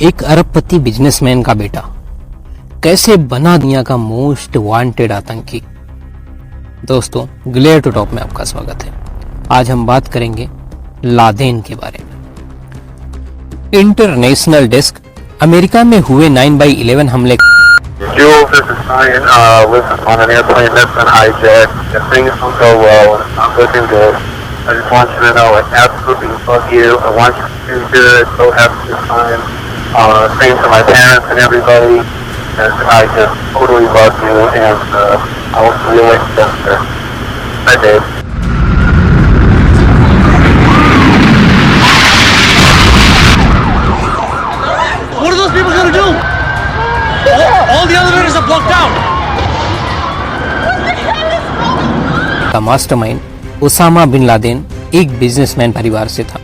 एक अरबपति बिजनेसमैन का बेटा कैसे बना दुनिया का मोस्ट वांटेड आतंकी। दोस्तों, ग्लेयर टू टॉप में आपका स्वागत है। आज हम बात करेंगे लादेन के बारे में। इंटरनेशनल डेस्क अमेरिका में हुए 9/11 हमले Jules, this is Ryan. Listen, on an airplane that's been hijacked, if things don't go well, it's not looking good. I just want you to know, like, absolutely fuck you. I want you to do good. So have a good time. Same to my parents and everybody. And I just totally love you, and I will see you later. Bye, Dave. What are those people gonna do? All the elevators are blocked out. का mastermind Osama bin Laden एक businessman परिवार से था,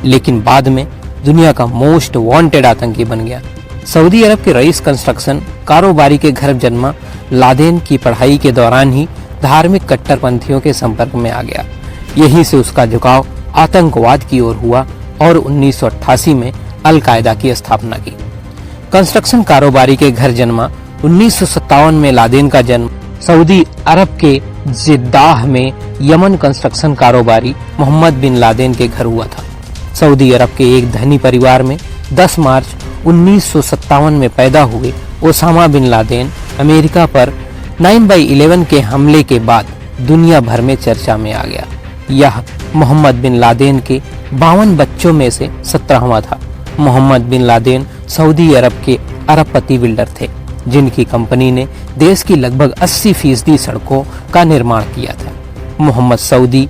लेकिन बाद में दुनिया का मोस्ट वांटेड आतंकी बन गया। सऊदी अरब के रईस कंस्ट्रक्शन कारोबारी के घर जन्मा लादेन की पढ़ाई के दौरान ही धार्मिक कट्टरपंथियों के संपर्क में आ गया। यहीं से उसका झुकाव आतंकवाद की ओर हुआ और 1988 में अल कायदा की स्थापना की। कंस्ट्रक्शन कारोबारी के घर जन्मा 1957 में लादेन का जन्म सऊदी अरब के जिद्दाह में यमन कंस्ट्रक्शन कारोबारी मोहम्मद बिन लादेन के घर हुआ था। सऊदी अरब के एक धनी परिवार में 10 मार्च 1957 में पैदा हुए ओसामा बिन लादेन अमेरिका पर 9/11 के हमले के बाद दुनिया भर में चर्चा में आ गया। यह मोहम्मद बिन लादेन के 52 बच्चों में से 17वां था। मोहम्मद बिन लादेन सऊदी अरब के अरबपति बिल्डर थे, जिनकी कंपनी ने देश की लगभग 80% सड़कों का निर्माण किया था। मोहम्मद सऊदी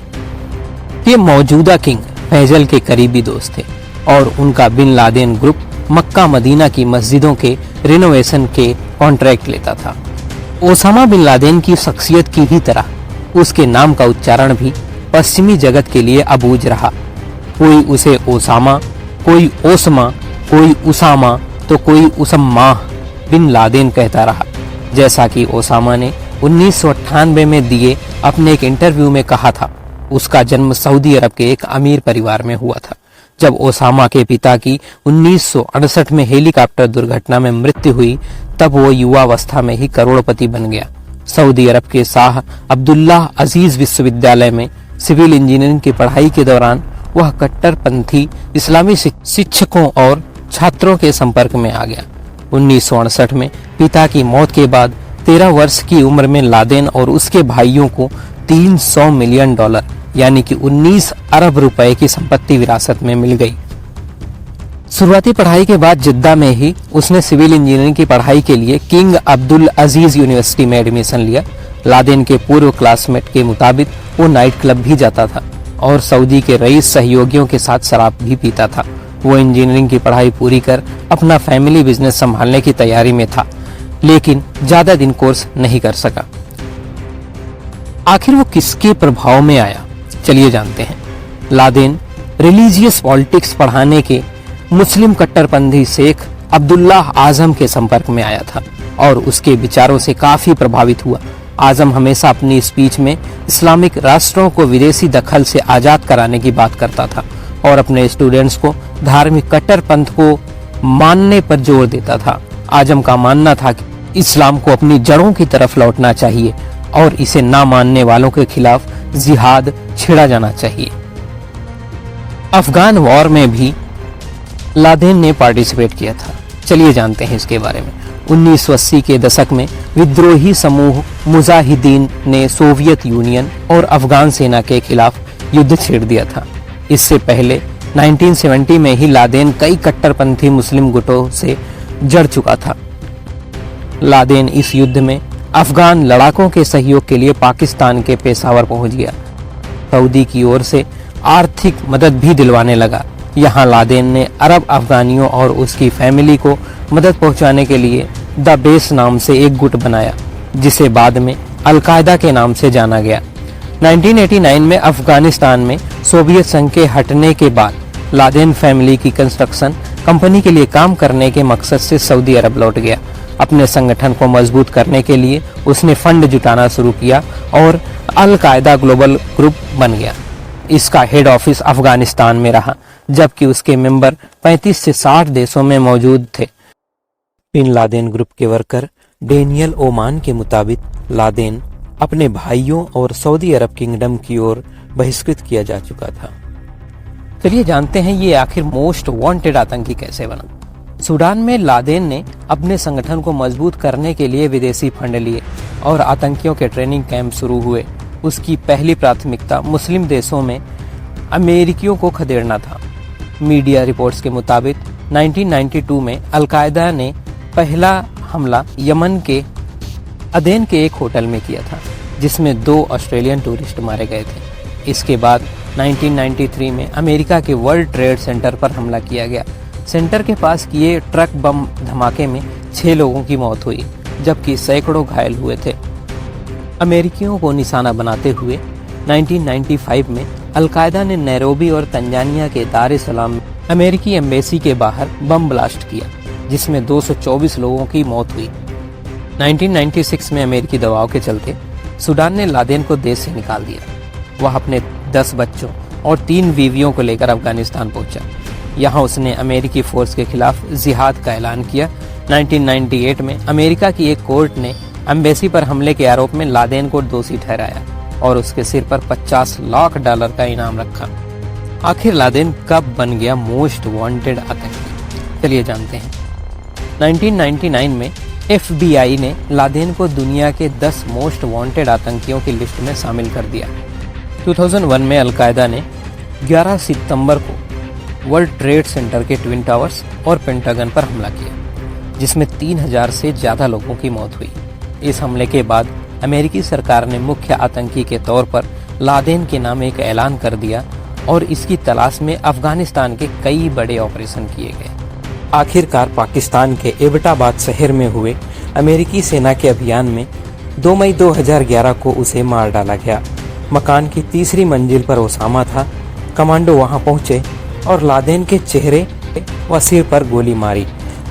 के मौजूदा किंग फैजल के करीबी दोस्त थे और उनका Bin Laden group Mecca Medina की मस्जिदों के रिनोवेशन के कॉन्ट्रैक्ट लेता था। ओसामा बिन लादेन की शख्सियत की ही तरह उसके नाम का उच्चारण भी पश्चिमी जगत के लिए अबूझ रहा। कोई उसे ओसामा, कोई ओसमा, कोई उसामा तो कोई उसम्मा बिन लादेन कहता रहा। जैसा कि ओसामा ने 1998 में दिए अपने एक इंटरव्यू में कहा था, उसका जन्म सऊदी अरब के एक अमीर परिवार में हुआ था। जब ओसामा के पिता की 1968 में हेलीकॉप्टर दुर्घटना में मृत्यु हुई, तब वो युवावस्था में ही करोड़पति बन गया। सऊदी अरब के शाह अब्दुल्लाह अजीज विश्वविद्यालय में सिविल इंजीनियरिंग की पढ़ाई के दौरान वह कट्टरपंथी इस्लामी शिक्षकों और छात्रों के संपर्क में आ गया। 1968 में पिता की मौत के बाद 13 वर्ष की उम्र में लादेन और उसके भाइयों को $300 मिलियन यानी कि 19 अरब रुपए की संपत्ति विरासत में मिल गई। शुरुआती पढ़ाई के बाद जिद्दा में ही उसने सिविल इंजीनियरिंग की पढ़ाई के लिए किंग अब्दुल अजीज यूनिवर्सिटी में एडमिशन लिया। लादेन के पूर्व क्लासमेट के मुताबिक वो नाइट क्लब भी जाता था और सऊदी के रईस सहयोगियों के साथ शराब भी पीता था। वो इंजीनियरिंग की पढ़ाई पूरी कर अपना फैमिली बिजनेस संभालने की तैयारी में था, लेकिन ज्यादा दिन कोर्स नहीं कर सका। आखिर वो किसके प्रभाव में आया, चलिए जानते हैं। लादेन रिलीजियस पॉलिटिक्स पढ़ाने के मुस्लिम कट्टरपंथी शेख अब्दुल्लाह आजम के संपर्क में आया था और उसके विचारों से काफी प्रभावित हुआ। आजम हमेशा अपनी स्पीच में इस्लामिक राष्ट्रों को विदेशी दखल से आजाद कराने की बात करता था और अपने स्टूडेंट्स को धार्मिक कट्टरपंथ को मानने पर जोर देता था। आजम का मानना था कि इस्लाम को अपनी जड़ों की तरफ लौटना चाहिए और इसे ना मानने वालों के खिलाफ जिहाद छेड़ा जाना चाहिए। अफगान वॉर में भी लादेन ने पार्टिसिपेट किया था, चलिए जानते हैं इसके बारे में। 1980 के दशक में विद्रोही समूह मुजाहिदीन ने सोवियत यूनियन और अफगान सेना के खिलाफ युद्ध छेड़ दिया था। इससे पहले 1970 में ही लादेन कई कट्टरपंथी मुस्लिम गुटों से जड़ चुका था। लादेन इस युद्ध में अफगान लड़ाकों के सहयोग के लिए पाकिस्तान के पेशावर पहुंच गया। सऊदी की ओर से आर्थिक मदद भी दिलवाने लगा। यहाँ लादेन ने अरब अफगानियों और उसकी फैमिली को मदद पहुंचाने के लिए द बेस नाम से एक गुट बनाया, जिसे बाद में अल कायदा के नाम से जाना गया। 1989 में अफगानिस्तान में सोवियत संघ के हटने के बाद लादेन फैमिली की कंस्ट्रक्शन कंपनी के लिए काम करने के मकसद से सऊदी अरब लौट गया। अपने संगठन को मजबूत करने के लिए उसने फंड जुटाना शुरू किया और अल कायदा ग्लोबल ग्रुप बन गया। इसका हेड ऑफिस अफगानिस्तान में रहा, जबकि उसके मेंबर 35 से 60 देशों में मौजूद थे। बिन लादेन ग्रुप के वर्कर डेनियल ओमान के मुताबिक लादेन अपने भाइयों और सऊदी अरब किंगडम की ओर बहिष्कृत किया जा चुका था। चलिए जानते हैं ये आखिर मोस्ट वांटेड आतंकी कैसे बना। सूडान में लादेन ने अपने संगठन को मजबूत करने के लिए विदेशी फंड लिए और आतंकियों के ट्रेनिंग कैंप शुरू हुए। उसकी पहली प्राथमिकता मुस्लिम देशों में अमेरिकियों को खदेड़ना था। मीडिया रिपोर्ट्स के मुताबिक 1992 में अलकायदा ने पहला हमला यमन के अदेन के एक होटल में किया था, जिसमें 2 ऑस्ट्रेलियन टूरिस्ट मारे गए थे। इसके बाद 1993 में अमेरिका के वर्ल्ड ट्रेड सेंटर पर हमला किया गया। सेंटर के पास किए ट्रक बम धमाके में 6 लोगों की मौत हुई, जबकि सैकड़ों घायल हुए थे। अमेरिकियों को निशाना बनाते हुए 1995 में अलकायदा ने नैरोबी और तंजानिया के दार ए सलाम में अमेरिकी एम्बेसी के बाहर बम ब्लास्ट किया, जिसमें 224 लोगों की मौत हुई। 1996 में अमेरिकी दबाव के चलते सूडान ने लादेन को देश से निकाल दिया। वह अपने 10 बच्चों और 3 बीवियों को लेकर अफगानिस्तान पहुंचा। यहाँ उसने अमेरिकी फोर्स के खिलाफ जिहाद का ऐलान किया। 1998 में अमेरिका की एक कोर्ट ने एम्बेसी पर हमले के आरोप में लादेन को दोषी ठहराया और उसके सिर पर $50 लाख का इनाम रखा। आखिर लादेन कब बन गया मोस्ट वांटेड आतंकी, चलिए जानते हैं। 1999 में FBI ने लादेन को दुनिया के 10 मोस्ट वांटेड आतंकियों की लिस्ट में शामिल कर दिया। 2001 में अलकायदा ने 11 सितंबर को वर्ल्ड ट्रेड सेंटर के ट्विन टावर्स और पेंटागन पर हमला किया, जिसमें 3000 से ज़्यादा लोगों की मौत हुई। इस हमले के बाद अमेरिकी सरकार ने मुख्य आतंकी के तौर पर लादेन के नाम एक ऐलान कर दिया और इसकी तलाश में अफगानिस्तान के कई बड़े ऑपरेशन किए गए। आखिरकार पाकिस्तान के एबटाबाद शहर में हुए अमेरिकी सेना के अभियान में 2 मई 2011 को उसे मार डाला गया। मकान की 3री मंजिल पर ओसामा था। कमांडो वहां पहुंचे और लादेन के चेहरे व सिर पर गोली मारी।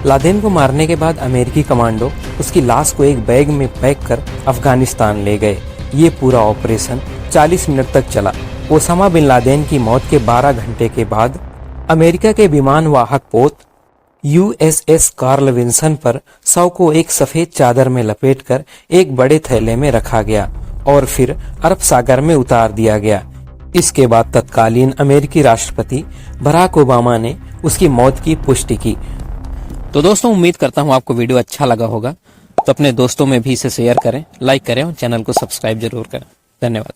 लादेन को मारने के बाद अमेरिकी कमांडो उसकी लाश को एक बैग में पैक कर अफगानिस्तान ले गए। ये पूरा ऑपरेशन 40 मिनट तक चला। ओसामा बिन लादेन की मौत के 12 घंटे के बाद अमेरिका के विमान वाहक पोत USS कार्ल विंसन पर शव को एक सफेद चादर में लपेटकर एक बड़े थैले में रखा गया और फिर अरब सागर में उतार दिया गया। इसके बाद तत्कालीन अमेरिकी राष्ट्रपति बराक ओबामा ने उसकी मौत की पुष्टि की। तो दोस्तों, उम्मीद करता हूँ आपको वीडियो अच्छा लगा होगा, तो अपने दोस्तों में भी इसे शेयर करें, लाइक करें और चैनल को सब्सक्राइब जरूर करें। धन्यवाद।